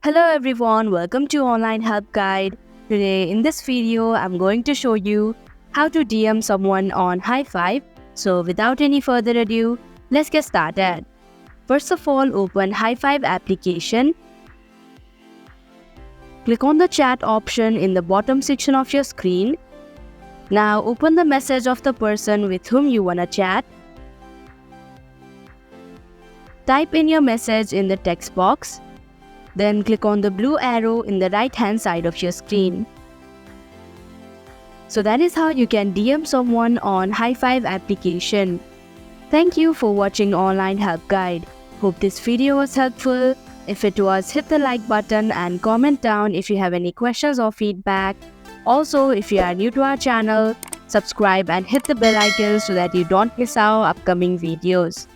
Hello everyone, welcome to Online Help Guide. Today in this video, I'm going to show you how to DM someone on hi5. So without any further ado, let's get started. First of all, open hi5 application. Click on the chat option in the bottom section of your screen. Now open the message of the person with whom you wanna chat. Type in your message in the text box. Then click on the blue arrow in the right hand side of your screen. So that is how you can DM someone on hi5 application. Thank you for watching Online Help Guide. Hope this video was helpful. If it was, hit the like button and comment down if you have any questions or feedback. Also, if you are new to our channel, subscribe and hit the bell icon so that you don't miss our upcoming videos.